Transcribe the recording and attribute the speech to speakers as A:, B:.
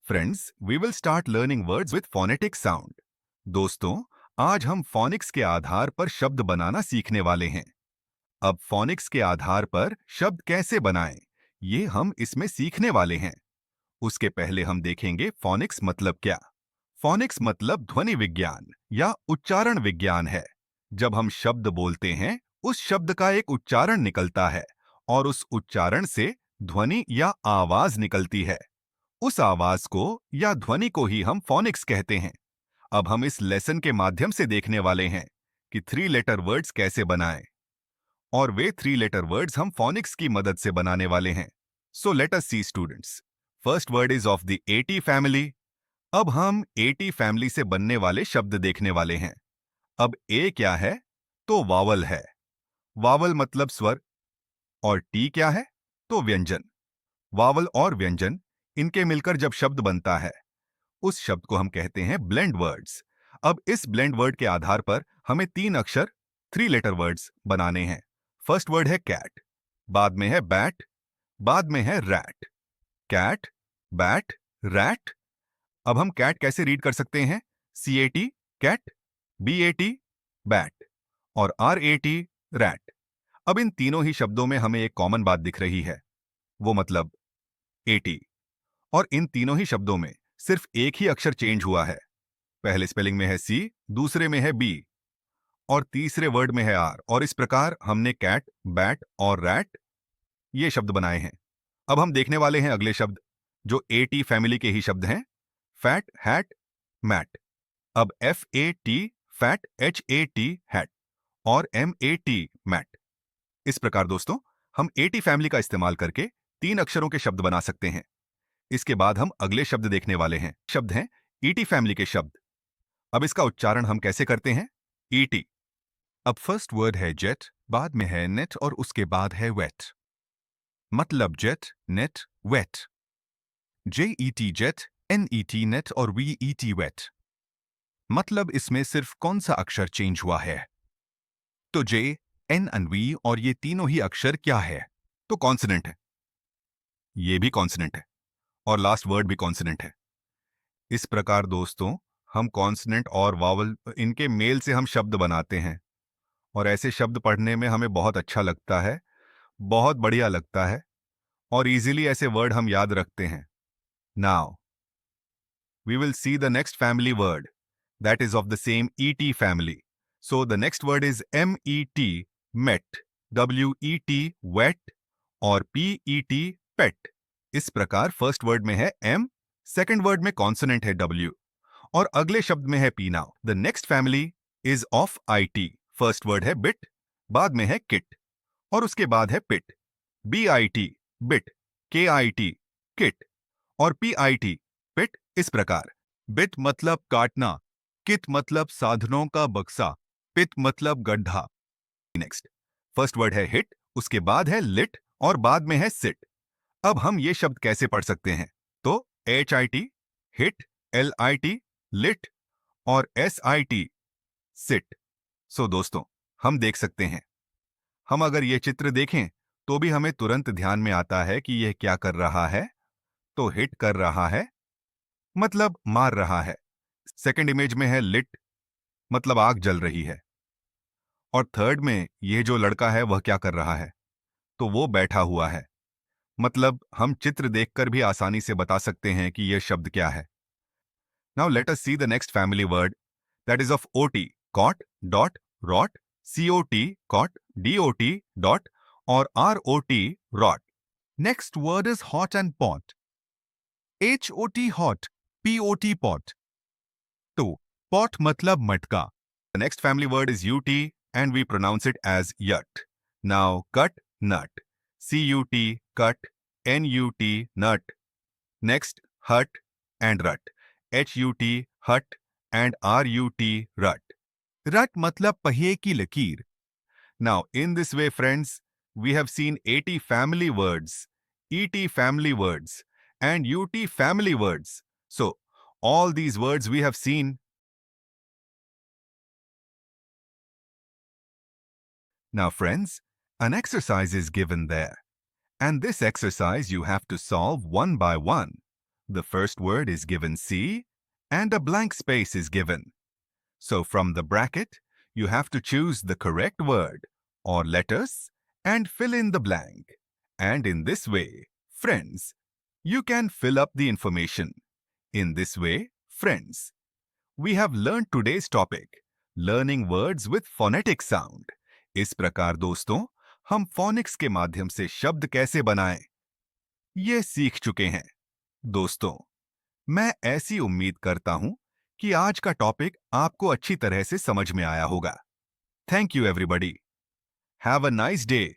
A: Friends, we will start learning words with phonetic sound. दोस्तों, आज हम फोनिक्स के आधार पर शब्द बनाना सीखने वाले हैं। अब फोनिक्स के आधार पर शब्द कैसे बनाएं, ये हम इसमें सीखने वाले हैं। उसके पहले हम देखेंगे फोनिक्स मतलब क्या। फोनिक्स मतलब ध्वनि विज्ञान या उच्चारण विज्ञान है। जब हम शब्द बोलते हैं, उस शब्द का एक उच्चारण निकलता है और उस उच्चारण से ध्वनि या आवाज निकलती है। उस आवाज को या ध्वनि को ही हम फोनिक्स कहते हैं। अब हम इस लेसन के माध्यम से देखने वाले हैं कि थ्री लेटर वर्ड्स कैसे बनाएं, और वे थ्री लेटर वर्ड्स हम फोनिक्स की मदद से बनाने वाले हैं। So let us see students. First word is of the A T family. अब हम एटी फैमिली से बनने वाले शब्द देखने वाले हैं। अब ए क्या है? तो वावल है। वावल मतलब स्वर। और टी क्या है? तो व्यंजन। वावल और व्यंजन, इनके मिलकर जब शब्द बनता है, उस शब्द को हम कहते हैं ब्लेंड वर्ड्स। अब इस ब्लेंड वर्ड के आधार पर हमें तीन अक्षर थ्री लेटर वर्ड्स बनाने हैं। फर्स्ट वर्ड है कैट, बाद में है बैट, बाद में है रैट। Cat, bat, rat. अब हम कैट कैसे रीड कर सकते हैं? CAT कैट, BAT बैट और RAT रैट। अब इन तीनों ही शब्दों में हमें एक कॉमन बात दिख रही है, वो मतलब AT। और इन तीनों ही शब्दों में सिर्फ एक ही अक्षर चेंज हुआ है। पहले स्पेलिंग में है C, दूसरे में है B और तीसरे वर्ड में है R। और इस प्रकार हमने कैट, बैट और रैट ये शब्द बनाए हैं। अब हम देखने वाले हैं अगले शब्द, जो AT फैमिली के ही शब्द हैं। Fat, hat, mat. अब FAT फैट, HAT हैट और MAT मैट। इस प्रकार दोस्तों, हम AT फैमिली का इस्तेमाल करके तीन अक्षरों के शब्द बना सकते हैं। इसके बाद हम अगले शब्द देखने वाले हैं। शब्द हैं ET फैमिली के शब्द। अब इसका उच्चारण हम कैसे करते हैं? ET। अब फर्स्ट वर्ड है जेट, बाद में है नेट और उसके बाद है वेट। मतलब jet, net, vet. JET jet, NET net और VET वेट। मतलब इसमें सिर्फ कौन सा अक्षर चेंज हुआ है? तो J, N और V और ये तीनों ही अक्षर क्या है? तो कॉन्सोनेंट है। ये भी कॉन्सोनेंट है और लास्ट वर्ड भी कॉन्सोनेंट है। इस प्रकार दोस्तों, हम कॉन्सोनेंट और वावल इनके मेल से हम शब्द बनाते हैं और ऐसे शब्द पढ़ने में हमें बहुत अच्छा लगता है, बहुत बढ़िया लगता है और इजीली ऐसे वर्ड हम याद रखते हैं। Now we will see the next family word that is of the same ET family. So the next word is MET, met, WET, wet और PET, pet. इस प्रकार फर्स्ट वर्ड में है M, सेकंड वर्ड में consonant है W और अगले शब्द में है P। Now the next family is of IT। First word है बिट, बाद में है किट और उसके बाद है पिट। BIT बिट, KIT किट और PIT पिट। इस प्रकार बिट मतलब काटना, किट मतलब साधनों का बक्सा, पिट मतलब गड्ढा। नेक्स्ट फर्स्ट वर्ड है हिट, उसके बाद है लिट और बाद में है सिट। अब हम ये शब्द कैसे पढ़ सकते हैं? तो HIT हिट, LIT लिट और SIT सिट। सो दोस्तों, हम देख सकते हैं, हम अगर ये चित्र देखें तो भी हमें तुरंत ध्यान में आता है कि यह क्या कर रहा है। तो हिट कर रहा है मतलब मार रहा है। सेकंड इमेज में है लिट, मतलब आग जल रही है। और थर्ड में ये जो लड़का है वह क्या कर रहा है? तो वो बैठा हुआ है। मतलब हम चित्र देखकर भी आसानी से बता सकते हैं कि यह शब्द क्या है। Now let us see the next family word that is of OT, cot, dot, rot, COT cot, DOT dot और ROT rot. Next word is hot and pot. HOT hot, POT pot. तो pot मतलब मटका। The next family word is UT and we pronounce it as yut. Now cut, nut. CUT, cut. NUT, nut. Next, hut and rut. HUT, hut and RUT, rut. Rut मतलब पहिए की लकीर। Now in this way friends, we have seen AT family words, ET family words and UT family words. So all these words we have seen. Now friends, an exercise is given there. And this exercise you have to solve one by one. The first word is given C and a blank space is given. So from the bracket, you have to choose the correct word or letters and fill in the blank. And in this way, friends, you can fill up the information. In this way, friends, we have learned today's topic, learning words with phonetic sound. इस प्रकार दोस्तों, हम phonics के माध्यम से शब्द कैसे बनाएं, ये सीख चुके हैं। दोस्तों, मैं ऐसी उम्मीद करता हूं कि आज का टॉपिक आपको अच्छी तरह से समझ में आया होगा। Thank you everybody. Have a nice day.